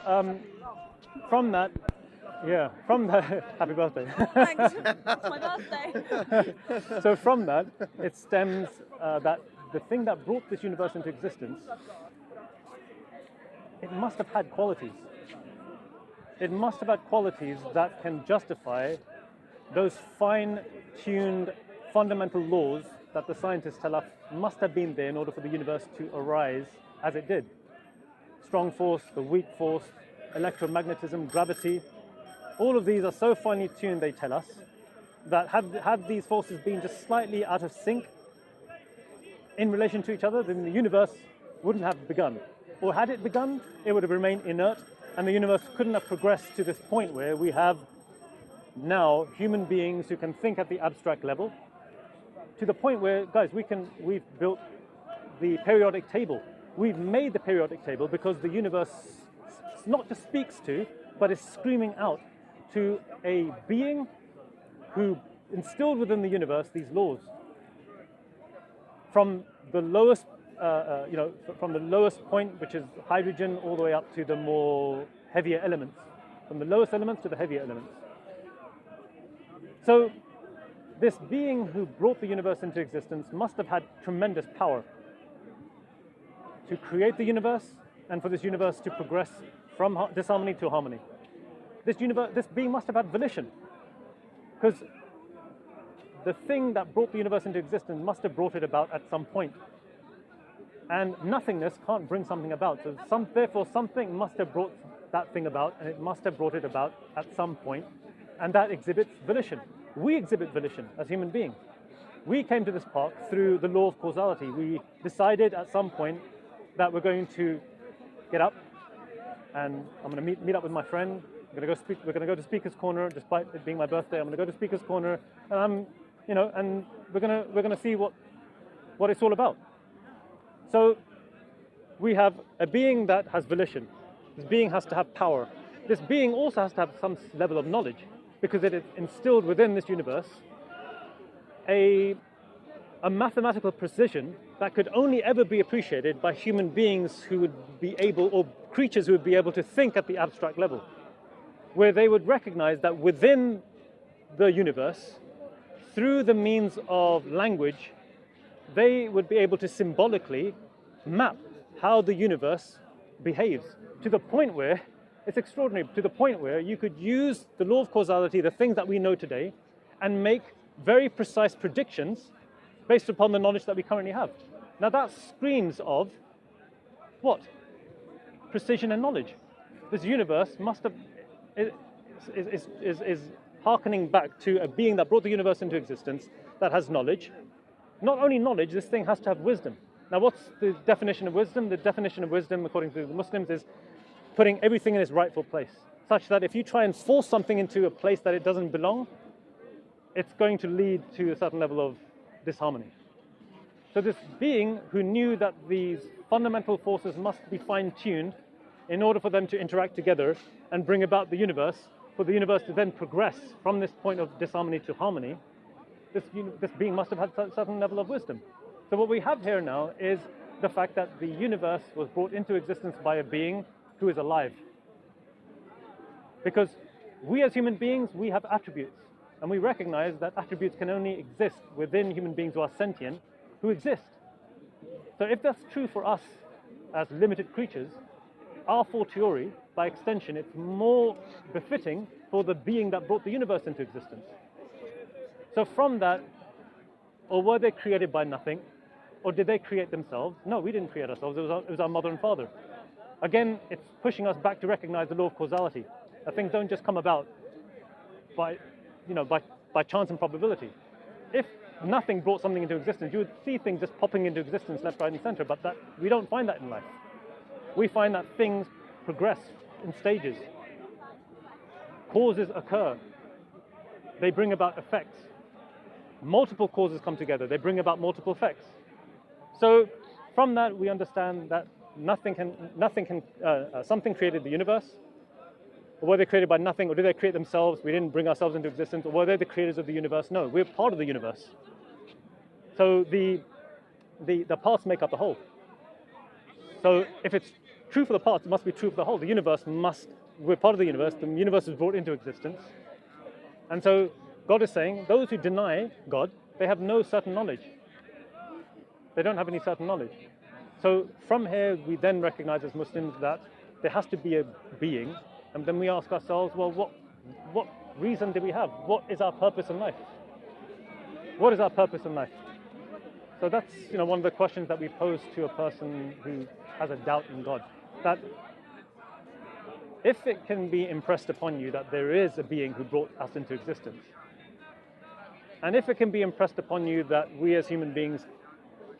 Um, from that, yeah, from that, happy birthday. Thanks. It's my birthday. So from that, it stems that the thing that brought this universe into existence, it must have had qualities. It must have had qualities that can justify those fine-tuned fundamental laws that the scientists tell us must have been there in order for the universe to arise as it did. Strong force, the weak force, electromagnetism, gravity, all of these are so finely tuned, they tell us, that had these forces been just slightly out of sync in relation to each other, then the universe wouldn't have begun. Or had it begun, it would have remained inert, and the universe couldn't have progressed to this point where we have now human beings who can think at the abstract level, to the point where, guys, we've built the periodic table. We've made the periodic table because the universe not just speaks to, but is screaming out to a being who instilled within the universe these laws. From the lowest, from the lowest point, which is hydrogen, all the way up to the more heavier elements. From the lowest elements to the heavier elements. So this being who brought the universe into existence must have had tremendous power to create the universe and for this universe to progress from disharmony to harmony. This being must have had volition, because the thing that brought the universe into existence must have brought it about at some point. And nothingness can't bring something about. So therefore something must have brought that thing about, and it must have brought it about at some point, and that exhibits volition. We exhibit volition as human beings. We came to this park through the law of causality. We decided at some point that we're going to get up, and I'm going to meet up with my friend. We're going to go to Speaker's Corner, despite it being my birthday. I'm going to go to Speaker's Corner, and and we're going to see what it's all about. So we have a being that has volition. This being has to have power. This being also has to have some level of knowledge, because it is instilled within this universe a mathematical precision that could only ever be appreciated by human beings who would be able, or creatures who would be able to think at the abstract level, where they would recognize that within the universe, through the means of language, they would be able to symbolically map how the universe behaves, to the point where it's extraordinary, to the point where you could use the law of causality, the things that we know today, and make very precise predictions based upon the knowledge that we currently have. Now that screams of what? Precision and knowledge. This universe must have is hearkening back to a being that brought the universe into existence, that has knowledge. Not only knowledge, this thing has to have wisdom. Now what's the definition of wisdom? The definition of wisdom, according to the Muslims, is putting everything in its rightful place, such that if you try and force something into a place that it doesn't belong, it's going to lead to a certain level of disharmony. So this being who knew that these fundamental forces must be fine-tuned in order for them to interact together and bring about the universe, for the universe to then progress from this point of disharmony to harmony, this being must have had a certain level of wisdom. So what we have here now is the fact that the universe was brought into existence by a being who is alive. Because we as human beings, we have attributes, and we recognize that attributes can only exist within human beings who are sentient, who exist. So if that's true for us as limited creatures, a fortiori, by extension, it's more befitting for the being that brought the universe into existence. So from that, or were they created by nothing, or did they create themselves? No, we didn't create ourselves, it was our mother and father. Again, it's pushing us back to recognize the law of causality. That things don't just come about by chance and probability. If nothing brought something into existence, you would see things just popping into existence left, right, and center, but we don't find that in life. We find that things progress in stages. Causes occur. They bring about effects. Multiple causes come together. They bring about multiple effects. So from that, we understand that something created the universe. Or were they created by nothing, or did they create themselves? We didn't bring ourselves into existence. Or were they the creators of the universe? No, we're part of the universe. So the parts make up the whole. So if it's true for the parts, it must be true for the whole. We're part of the universe is brought into existence. And so God is saying, those who deny God, they have no certain knowledge. They don't have any certain knowledge. So from here, we then recognize as Muslims that there has to be a being, and then we ask ourselves, well, what reason do we have? What is our purpose in life? What is our purpose in life? So that's one of the questions that we pose to a person who has a doubt in God. That if it can be impressed upon you that there is a being who brought us into existence, and if it can be impressed upon you that we as human beings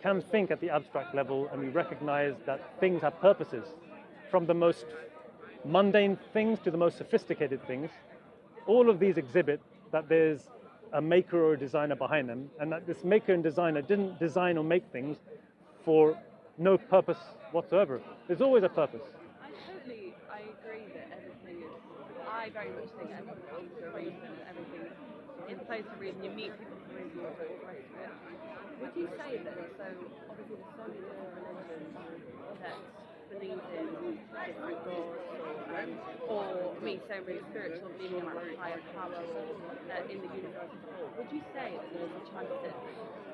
can think at the abstract level and we recognize that things have purposes, from the most mundane things to the most sophisticated things, all of these exhibit that there's a maker or a designer behind them, and that this maker and designer didn't design or make things for no purpose whatsoever. There's always a purpose. I agree that everything is, I very much think everything comes for a reason, everything in place for a reason, you meet people for a reason, all the rest of it. Would you say that, so obviously there's so many different religions that believe in different gods, or me saying really spiritual, believing in like higher power in the universe as a whole, would you say that there's a chance that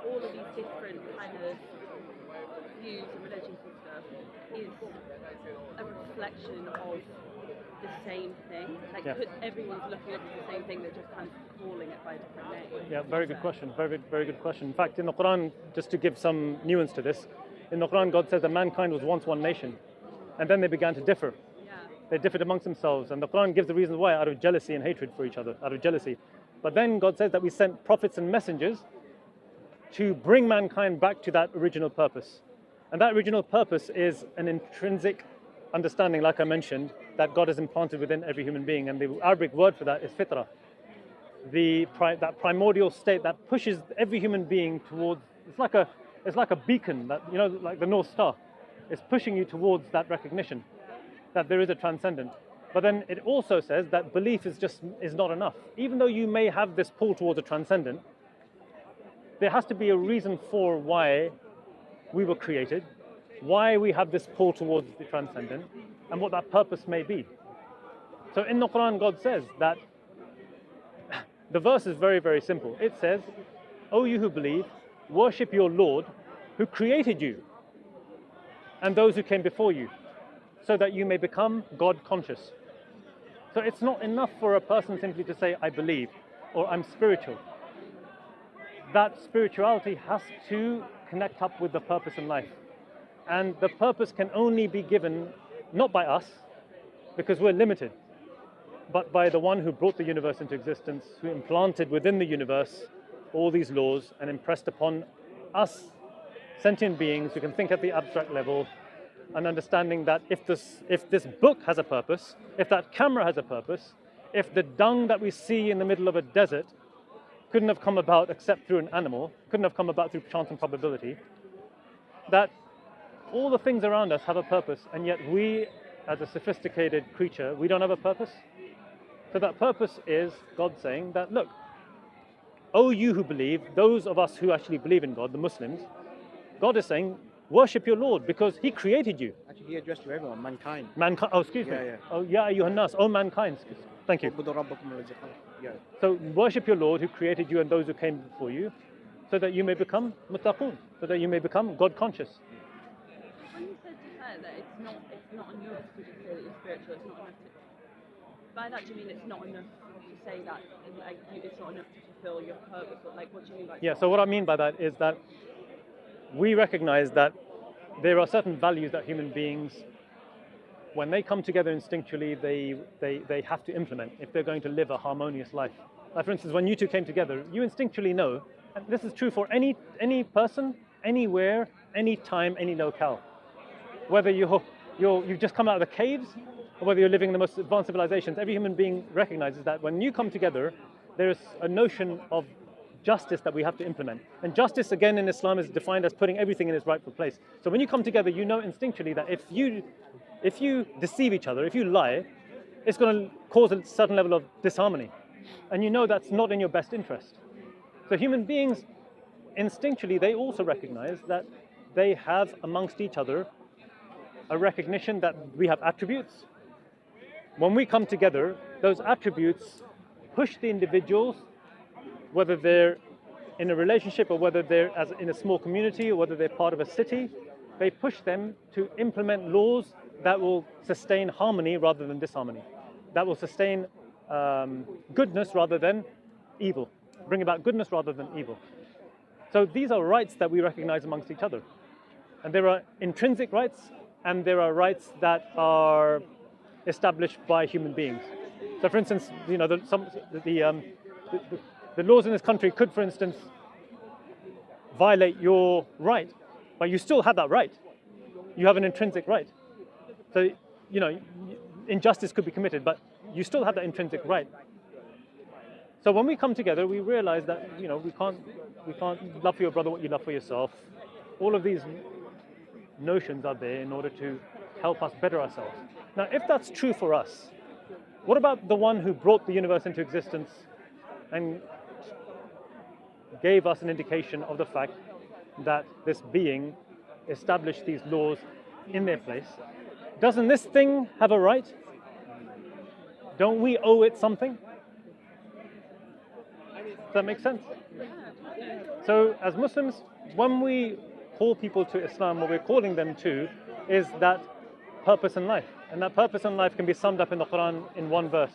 all of these different kind of views and religions and stuff is a reflection of the same thing? Like, could everyone's looking up at the same thing, they're just kind of calling it by a different name? Yeah, very good question. Very, very good question. In fact, in the Quran, just to give some nuance to this, in the Quran, God says that mankind was once one nation, and then they began to differ. Yeah. They differed amongst themselves, and the Quran gives the reasons why, out of jealousy and hatred for each other, out of jealousy. But then God says that we sent prophets and messengers to bring mankind back to that original purpose. And that original purpose is an intrinsic understanding, like I mentioned, that God has implanted within every human being. And the Arabic word for that is fitrah. That primordial state that pushes every human being towards, it's like a beacon, that like the North Star. It's pushing you towards that recognition that there is a transcendent. But then it also says that belief is not enough. Even though you may have this pull towards a transcendent, there has to be a reason for why we were created, why we have this pull towards the transcendent, and what that purpose may be. So in the Quran, God says that the verse is very, very simple. It says, "O you who believe, worship your Lord who created you and those who came before you, so that you may become God conscious." So it's not enough for a person simply to say, "I believe," or "I'm spiritual." That spirituality has to connect up with the purpose in life. And the purpose can only be given not by us, because we're limited, but by the one who brought the universe into existence, who implanted within the universe all these laws and impressed upon us sentient beings who can think at the abstract level, and understanding that if this book has a purpose, if that camera has a purpose, if the dung that we see in the middle of a desert couldn't have come about except through an animal, couldn't have come about through chance and probability, that all the things around us have a purpose, and yet we, as a sophisticated creature, we don't have a purpose. So that purpose is God saying that, look, O you who believe, those of us who actually believe in God, the Muslims, God is saying, worship your Lord because He created you. Actually, He addressed to everyone, mankind. Mankind. Oh, excuse me. Yeah. Oh, ya ayyuhan nas. Oh, mankind. Thank you. Yeah. So worship your Lord who created you and those who came before you, so that you may become muttaqun, so that you may become God conscious. When you said just there that it's not enough to just say that you're spiritual, it's not enough to, by that do you mean it's not enough to say that, like, it's not enough to fulfill your purpose, or like, what do you mean by that? Yeah, so what I mean by that is that we recognize that there are certain values that human beings, when they come together instinctually, they have to implement if they're going to live a harmonious life. Like, for instance, when you two came together, you instinctually know, and this is true for any person, anywhere, any time, any locale. Whether you've just come out of the caves, or whether you're living in the most advanced civilizations, every human being recognizes that when you come together, there is a notion of justice that we have to implement. And justice, again, in Islam is defined as putting everything in its rightful place. So when you come together, you know instinctually that if you deceive each other, if you lie, it's going to cause a certain level of disharmony. And you know that's not in your best interest. So human beings, instinctually, they also recognize that they have amongst each other a recognition that we have attributes. When we come together, those attributes push the individuals, whether they're in a relationship or whether they're in a small community or whether they're part of a city, they push them to implement laws that will sustain harmony rather than disharmony, that will sustain goodness rather than evil, bring about goodness rather than evil. So these are rights that we recognize amongst each other. And there are intrinsic rights and there are rights that are established by human beings. So for instance, you know, the laws in this country could, for instance, violate your right, but you still have that right. You have an intrinsic right. So, you know, injustice could be committed, but you still have that intrinsic right. So when we come together, we realize that, you know, we can't love for your brother what you love for yourself. All of these notions are there in order to help us better ourselves. Now, if that's true for us, what about the one who brought the universe into existence and gave us an indication of the fact that this being established these laws in their place? Doesn't this thing have a right? Don't we owe it something? Does that make sense? So as Muslims, when we call people to Islam, what we're calling them to is that purpose in life. And that purpose in life can be summed up in the Quran in one verse.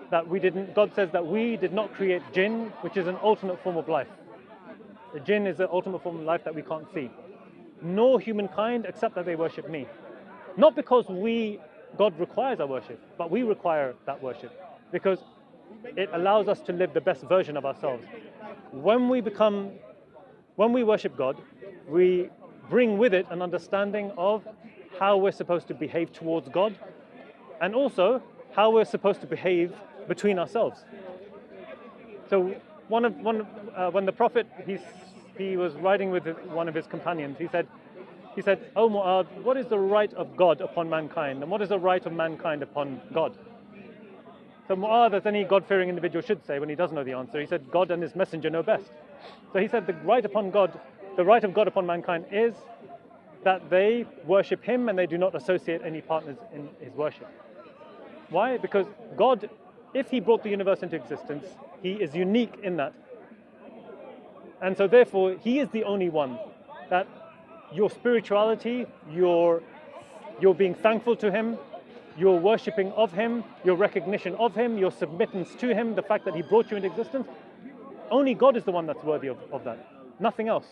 God says that we did not create jinn, which is an alternate form of life. The jinn is the ultimate form of life that we can't see. Nor humankind except that they worship me. Not because God requires our worship, but we require that worship because it allows us to live the best version of ourselves. When we worship God, we bring with it an understanding of how we're supposed to behave towards God and also how we're supposed to behave between ourselves. So when the Prophet he was riding with one of his companions, he said, "Oh Mu'adh, what is the right of God upon mankind, and what is the right of mankind upon God?" So Mu'adh, as any God-fearing individual should say when he doesn't know the answer, he said, "God and His Messenger know best." So he said, the right of God upon mankind is that they worship Him and they do not associate any partners in His worship. Why? Because God, if He brought the universe into existence, He is unique in that. And so therefore, He is the only one that your spirituality, your being thankful to Him, your worshipping of Him, your recognition of Him, your submittance to Him, the fact that He brought you into existence, only God is the one that's worthy of that, nothing else.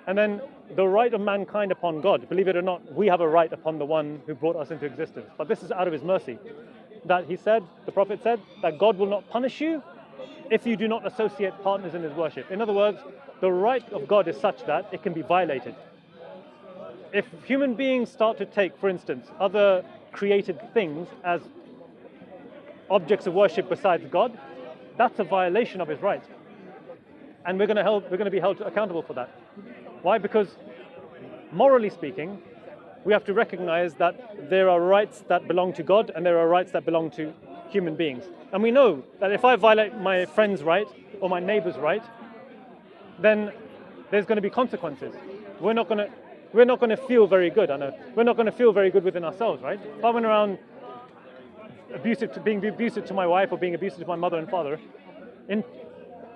And then the right of mankind upon God, believe it or not, we have a right upon the one who brought us into existence. But this is out of His mercy. That the Prophet said, that God will not punish you if you do not associate partners in His worship. In other words, the right of God is such that it can be violated. If human beings start to take, for instance, other created things as objects of worship besides God, that's a violation of His right. And we're going to be held accountable for that. Why? Because morally speaking, we have to recognize that there are rights that belong to God and there are rights that belong to human beings. And we know that if I violate my friend's right or my neighbor's right, then there's going to be consequences. We're not going to feel very good. I know we're not going to feel very good within ourselves, right? If I went around being abusive to my wife or being abusive to my mother and father,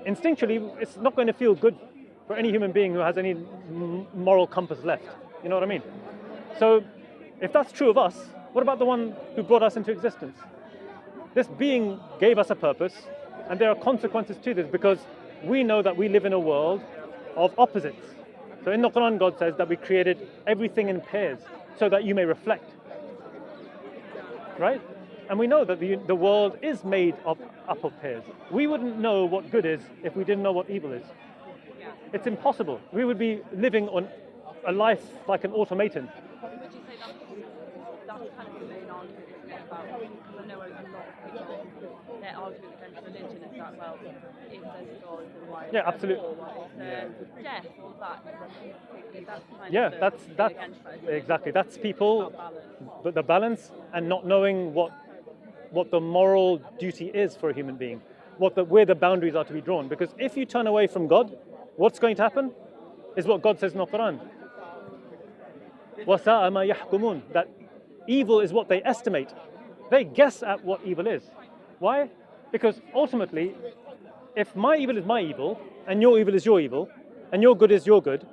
instinctually, it's not going to feel good for any human being who has any moral compass left. You know what I mean? So, if that's true of us, what about the one who brought us into existence? This being gave us a purpose, and there are consequences to this because we know that we live in a world of opposites. So in the Quran, God says that we created everything in pairs so that you may reflect. Right? And we know that the world is made up of pairs. We wouldn't know what good is if we didn't know what evil is. It's impossible. We would be living on a life like an automaton. Would you say that's kind of the main argument, isn't it, about, because I know a lot of people, their argument against religion is that, well, if there's God, then why is Yeah, there absolutely. war? If there's death, all that. That's kind Yeah, of that's against that, isn't it? exactly. That's people, About balance. but the balance and not knowing what the moral duty is for a human being, where the boundaries are to be drawn. Because if you turn away from God, what's going to happen is what God says in the Quran. وَسَاءَ مَا يَحْكُمُونَ, that evil is what they estimate. They guess at what evil is. Why? Because ultimately, if my evil is my evil, and your evil is your evil, and your good is your good,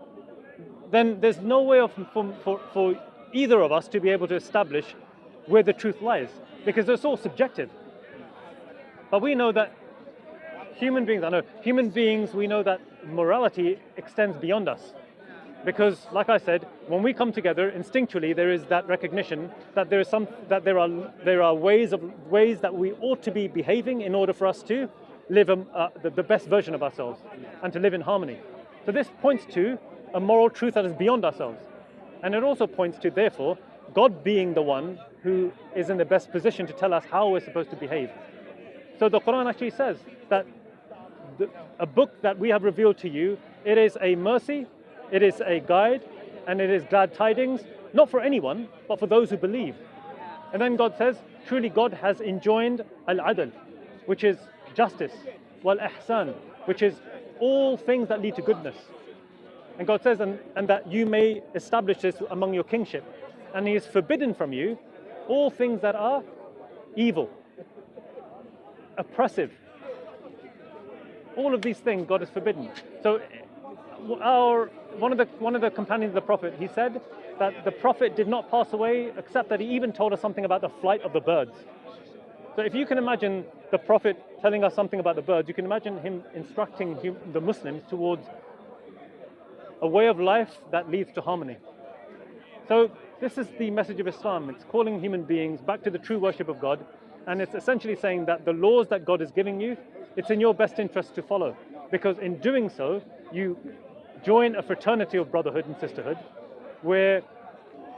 then there's no way for either of us to be able to establish where the truth lies, because it's all subjective. But we know that human beings, we know that morality extends beyond us. Because, like I said, when we come together, instinctually there is that recognition that there are ways that we ought to be behaving in order for us to live the best version of ourselves and to live in harmony. So this points to a moral truth that is beyond ourselves, and it also points to, therefore, God being the one who is in the best position to tell us how we're supposed to behave. So the Quran actually says that a book that we have revealed to you, it is a mercy, it is a guide, and it is glad tidings, not for anyone, but for those who believe. And then God says, truly God has enjoined al-adl, which is justice, wal-ihsan, which is all things that lead to goodness. And God says, and that you may establish this among your kingship. And He has forbidden from you all things that are evil, oppressive. All of these things God has forbidden. So one of the companions of the Prophet, he said that the Prophet did not pass away except that he even told us something about the flight of the birds. So if you can imagine the Prophet telling us something about the birds, you can imagine him instructing the Muslims towards a way of life that leads to harmony. So this is the message of Islam. It's calling human beings back to the true worship of God, and it's essentially saying that the laws that God is giving you, it's in your best interest to follow, because in doing so, you join a fraternity of brotherhood and sisterhood, where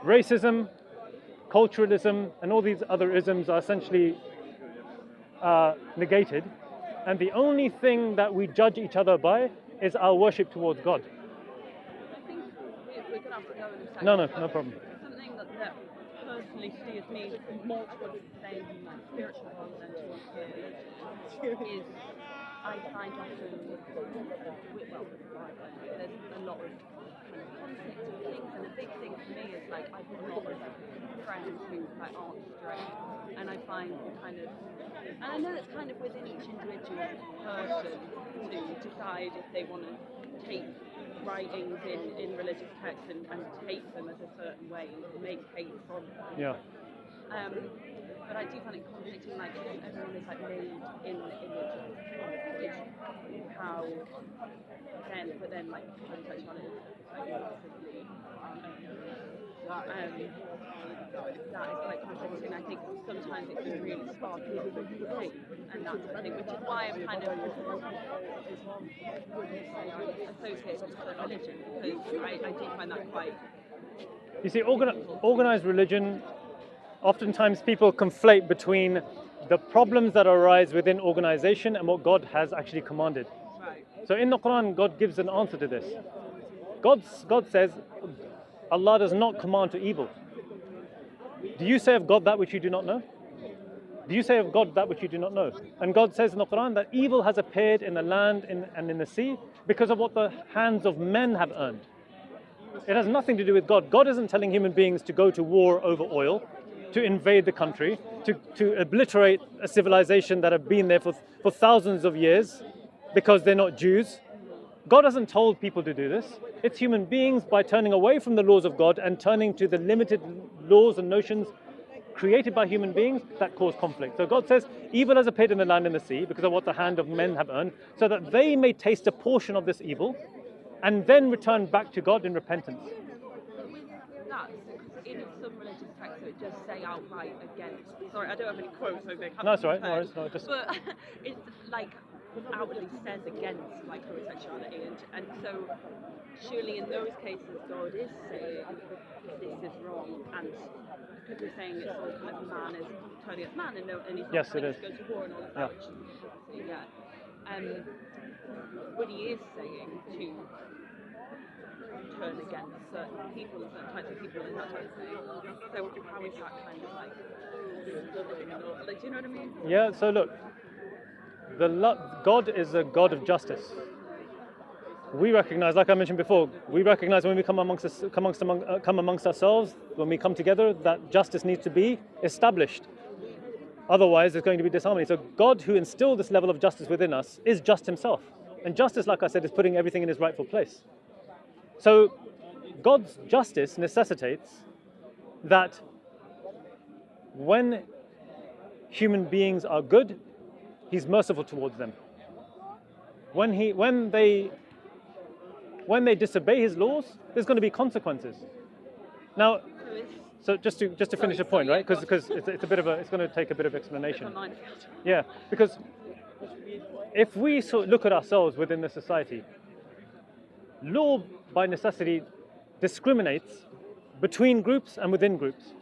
racism, culturalism, and all these other isms are essentially negated, and the only thing that we judge each other by is our worship towards God. I think we're going to have to go in a second. No problem. Something that personally steers me more towards saying like spiritual rather than towards religion is I find often there's a lot of kind of conflict and things, and a big thing for me is like I've got a lot of friends who like aren't straight, and I find kind of, and I know it's kind of within each individual person to decide if they want to take writings in religious texts and take them as a certain way and make hate from them. Yeah. But I do find it conflicting, like everyone is like made in the image of how but then like homosexuality is like massively that is quite conflicting. I think sometimes it can really spark a lot of hate, and that's the thing, which is why I'm kind of associated with certain religion, because I do find that quite. You see, organized religion, oftentimes people conflate between the problems that arise within organization and what God has actually commanded. Right. So in the Quran, God gives an answer to this. God says, Allah does not command to evil. Do you say of God that which you do not know? Do you say of God that which you do not know? And God says in the Quran that evil has appeared in the land and in the sea because of what the hands of men have earned. It has nothing to do with God. God isn't telling human beings to go to war over oil, to invade the country, to obliterate a civilization that have been there for thousands of years because they're not Jews. God hasn't told people to do this. It's human beings, by turning away from the laws of God and turning to the limited laws and notions created by human beings, that cause conflict. So God says, evil has appeared in the land and the sea because of what the hand of men have earned, so that they may taste a portion of this evil and then return back to God in repentance. With that, in some religious texts it does say outright against. Sorry, I don't have any quotes. So No, that's right. No worries. No, just. But it's like outwardly says against like homosexuality, and so surely in those cases God is saying this is wrong, and because we're saying it's all kind of man is turning as man, and he's not Yes, telling it us is. to go to war and all of that, which obviously, but he is saying to turn against certain people and certain types of people and that type of thing. So how is that kind of like do you know what I mean? Yeah, so look, God is a God of justice. we recognize, like I mentioned before, we recognize when we come amongst ourselves, when we come together, that justice needs to be established. Otherwise, there's going to be disharmony. So God, who instilled this level of justice within us, is just himself. And justice, like I said, is putting everything in its rightful place. So God's justice necessitates that when human beings are good, he's merciful towards them. When they disobey his laws, there's going to be consequences. Now, so just to finish the point, right? Because it's going to take a bit of explanation. Yeah, because if we look at ourselves within the society, law by necessity discriminates between groups and within groups.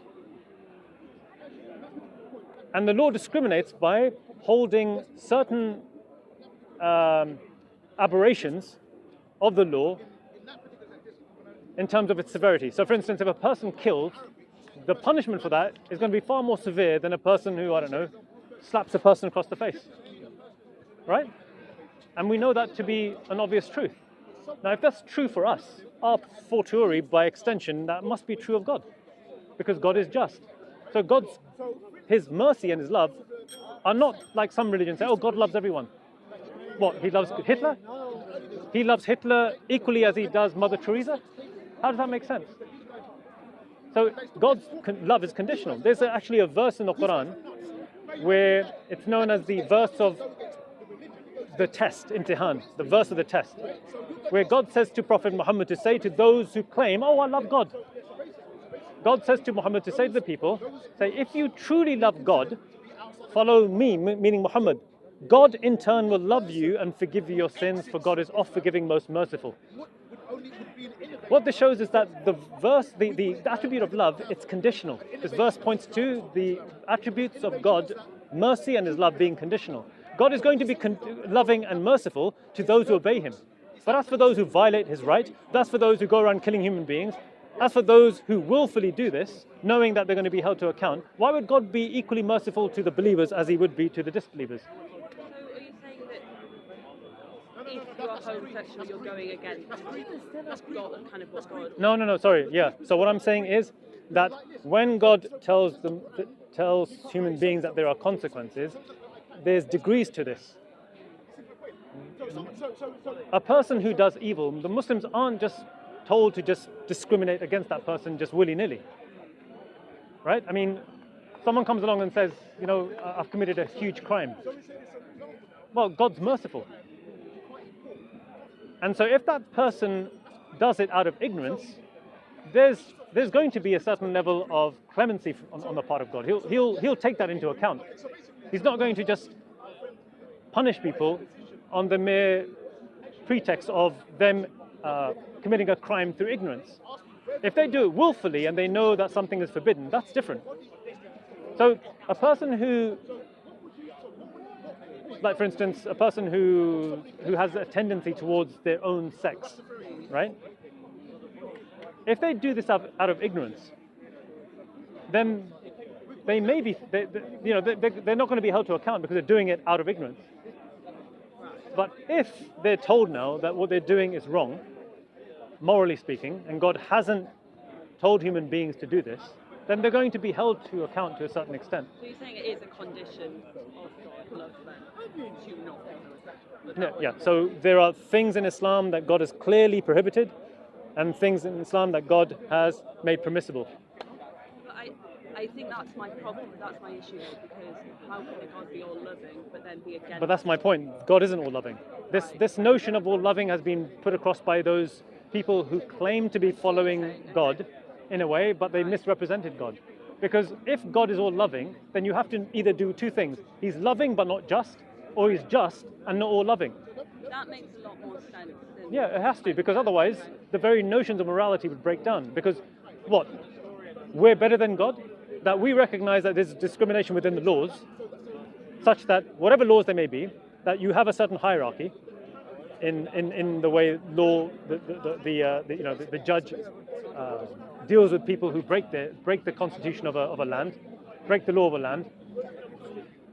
And the law discriminates by holding certain aberrations of the law in terms of its severity. So for instance, if a person kills, the punishment for that is going to be far more severe than a person who, I don't know, slaps a person across the face. Right? And we know that to be an obvious truth. Now, if that's true for us, a fortiori, by extension, that must be true of God, because God is just. So his mercy and his love are not like some religions say, oh, God loves everyone. What, he loves Hitler? He loves Hitler equally as he does Mother Teresa? How does that make sense? So God's love is conditional. There's actually a verse in the Quran where it's known as the verse of the test, imtihan, the verse of the test, where God says to Prophet Muhammad to say to those who claim, oh, I love God. God says to Muhammad to say to the people, say, if you truly love God, follow me, meaning Muhammad. God in turn will love you and forgive you your sins, for God is oft forgiving, most merciful. What this shows is that the verse, the attribute of love, it's conditional. This verse points to the attributes of God, mercy and his love being conditional. God is going to be loving and merciful to those who obey him. But as for those who violate his right, that's for those who go around killing human beings, as for those who willfully do this, knowing that they're going to be held to account, why would God be equally merciful to the believers as he would be to the disbelievers? So are you saying that if you are homosexual, you're going against God, kind of what God... No, sorry, yeah. So what I'm saying is that when God tells human beings that there are consequences, there's degrees to this. A person who does evil, the Muslims aren't just told to just discriminate against that person just willy-nilly. Right? I mean, someone comes along and says, you know, I've committed a huge crime. Well, God's merciful. And so if that person does it out of ignorance, there's going to be a certain level of clemency on the part of God. He'll take that into account. He's not going to just punish people on the mere pretext of them committing a crime through ignorance. If they do it willfully and they know that something is forbidden, that's different. So a person who, like for instance, a person who has a tendency towards their own sex, right? If they do this out of ignorance, then they may be, they're not going to be held to account because they're doing it out of ignorance. But if they're told now that what they're doing is wrong, morally speaking, and God hasn't told human beings to do this, then they're going to be held to account to a certain extent. So you're saying it is a condition of love then, to not be homosexual? No, yeah, so there are things in Islam that God has clearly prohibited and things in Islam that God has made permissible. But I think that's my problem, that's my issue, because how can a God be all loving but then be against? But that's my point. God isn't all loving. This notion of all loving has been put across by those people who claim to be following God in a way, but they misrepresented God. Because if God is all loving, then you have to either do two things. He's loving but not just, or he's just and not all loving. That makes a lot more sense. Yeah, it has to, because otherwise the very notions of morality would break down. Because what? We're better than God? That we recognize that there's discrimination within the laws, such that whatever laws there may be, that you have a certain hierarchy in the way law, the judge deals with people who break the constitution of a land, break the law of a land.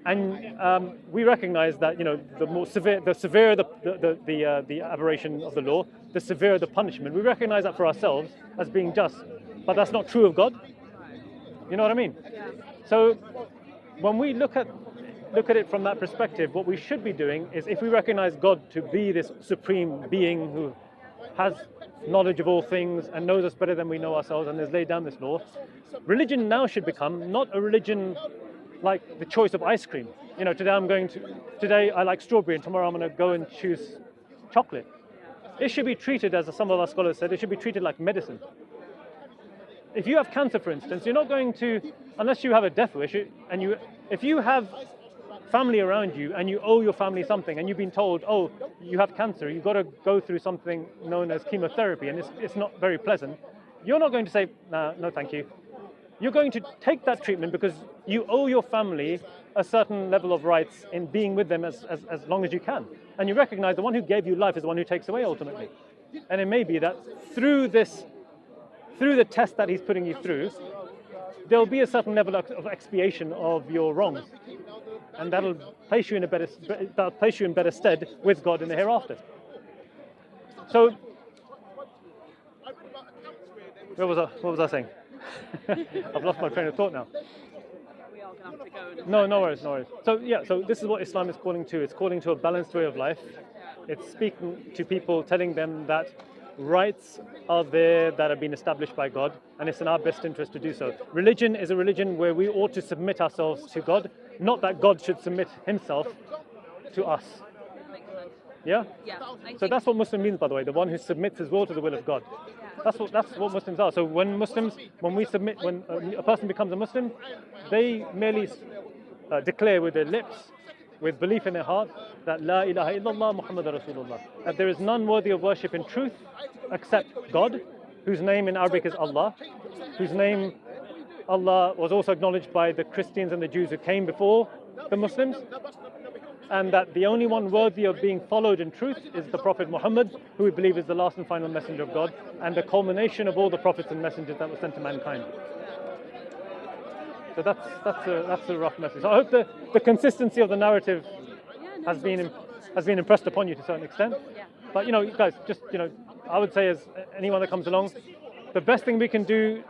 And we recognize that the severer the aberration of the law, the severer the punishment. We recognize that for ourselves as being just, but that's not true of God. You know what I mean? Yeah. So when we look at it from that perspective, what we should be doing is, if we recognize God to be this supreme being who has knowledge of all things and knows us better than we know ourselves and has laid down this law, religion now should become not a religion like the choice of ice cream. Today I like strawberry and tomorrow I'm going to go and choose chocolate. It should be treated, as some of our scholars said, it should be treated like medicine. If you have cancer, for instance, you're not going to, unless you have a death wish, if you have family around you and you owe your family something and you've been told, oh, you have cancer, you've got to go through something known as chemotherapy and it's not very pleasant, you're not going to say, nah, no thank you. You're going to take that treatment because you owe your family a certain level of rights in being with them as long as you can. And you recognize the one who gave you life is the one who takes away ultimately. And it may be that through the test that he's putting you through, there'll be a certain level of expiation of your wrongs. And that'll place you in better stead with God in the hereafter. So, what was I saying? I've lost my train of thought now. We are going to have to go. No worries. So this is what Islam is calling to. It's calling to a balanced way of life. It's speaking to people, telling them that rights are there that have been established by God, and it's in our best interest to do so. Religion is a religion where we ought to submit ourselves to God, not that God should submit himself to us. Makes sense. Yeah? Yeah. So that's what Muslim means, by the way, the one who submits his will to the will of God. That's what Muslims are. So when a person becomes a Muslim, they merely declare with their lips, with belief in their heart, that La ilaha illallah Muhammad Rasulullah, that there is none worthy of worship in truth except God, whose name in Arabic is Allah, whose name Allah was also acknowledged by the Christians and the Jews who came before the Muslims, and that the only one worthy of being followed in truth is the Prophet Muhammad, who we believe is the last and final messenger of God, and the culmination of all the prophets and messengers that were sent to mankind. So that's a rough message. So I hope the consistency of the narrative has been impressed upon you to a certain extent. Yeah. But guys, just I would say, as anyone that comes along, the best thing we can do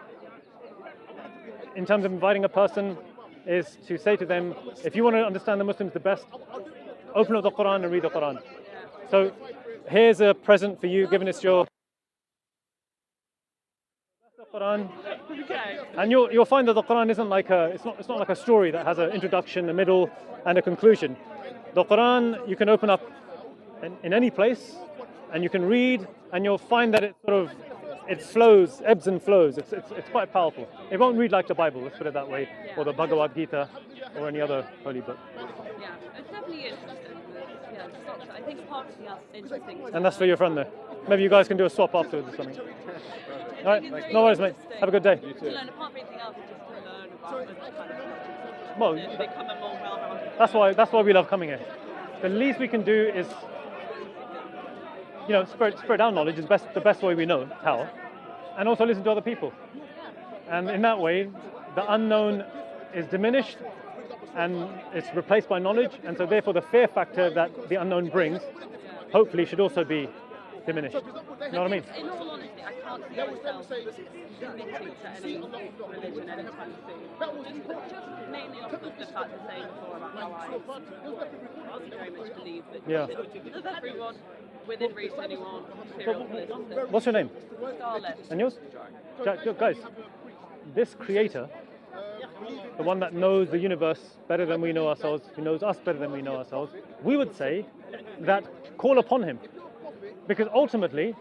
in terms of inviting a person is to say to them, if you want to understand the Muslims the best, open up the Quran and read the Quran. So here's a present for you, given it's your Quran. Okay. And you'll find that the Quran isn't like it's not like a story that has an introduction, a middle, and a conclusion. The Quran you can open up in any place, and you can read, and you'll find that it flows, ebbs and flows. It's quite powerful. It won't read like the Bible, let's put it that way, or the Bhagavad Gita, or any other holy book. Yeah, it's definitely interesting. Yeah, it's not, I think part of the interesting. And that's for your friend there. Maybe you guys can do a swap afterwards or something. All right, no worries, mate. Have a good day. To learn, apart from anything else, just to learn about this kind of Well, they become a more well-rounded. that's why we love coming here. The least we can do is, spread our knowledge is the best way we know how, and also listen to other people. And in that way, the unknown is diminished and it's replaced by knowledge, and so therefore the fear factor that the unknown brings, hopefully, should also be diminished. You know what I mean? In all honesty, I can't see myself committing to any religion anytime soon. Just mainly off of the fact of saying before about how I very much believe that everyone, within reason, anyone, serial bliss. What's your name? Scarlet. And yours? Jack, look, guys, this creator, the one that knows the universe better than we know ourselves, who knows us better than we know ourselves, we would say that call upon him. Because ultimately,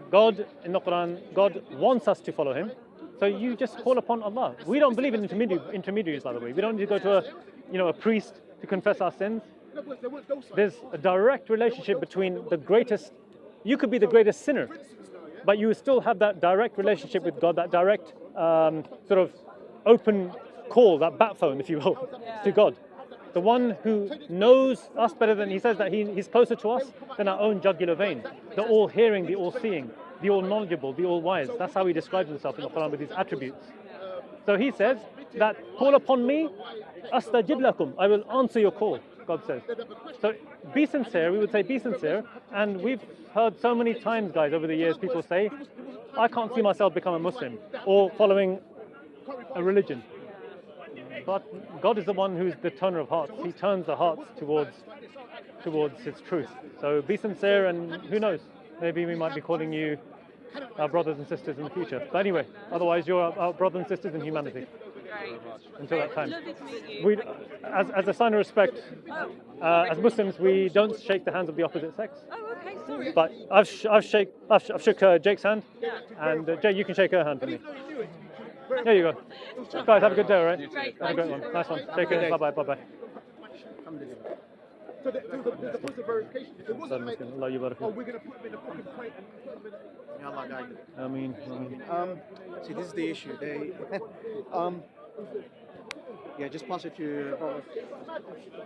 God, in the Quran, God wants us to follow him. So you just call upon Allah. We don't believe in intermediaries, by the way. We don't need to go to a priest to confess our sins. There's a direct relationship between the greatest. You could be the greatest sinner, but you still have that direct relationship with God, that direct sort of open call, that bat phone, if you will, to God. The one who knows us better than, he says that he's closer to us than our own jugular vein. The all-hearing, the all-seeing, the all-knowledgeable, the all-wise. That's how he describes himself in the Quran with these attributes. So he says, that call upon me, astajib lakum, I will answer your call, God says. So be sincere, we would say be sincere, and we've heard so many times, guys, over the years, people say, I can't see myself become a Muslim or following a religion. But God is the one who's the turner of hearts. He turns the hearts towards His truth. So be sincere, and who knows, maybe we might be calling you our brothers and sisters in the future. But anyway, otherwise you're our brothers and sisters in humanity. Great. Until that time. Lovely to meet you. We, as a sign of respect, as Muslims, we don't shake the hands of the opposite sex. Oh, okay, sorry. But I've shook Jake's hand, and Jake, you can shake her hand for me. There you go. Guys, have a good day, all right? Great, Have a great thank you one. so Nice much. one. Take care. Bye bye. So there's a process of verification. It wasn't like, Allah you barak. oh, we're going to put them in a fucking plate and put them in Ya Allah guide. Ameen. See, this is the issue. They, yeah, just pass it to.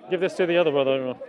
Give this to the other brother. I don't know.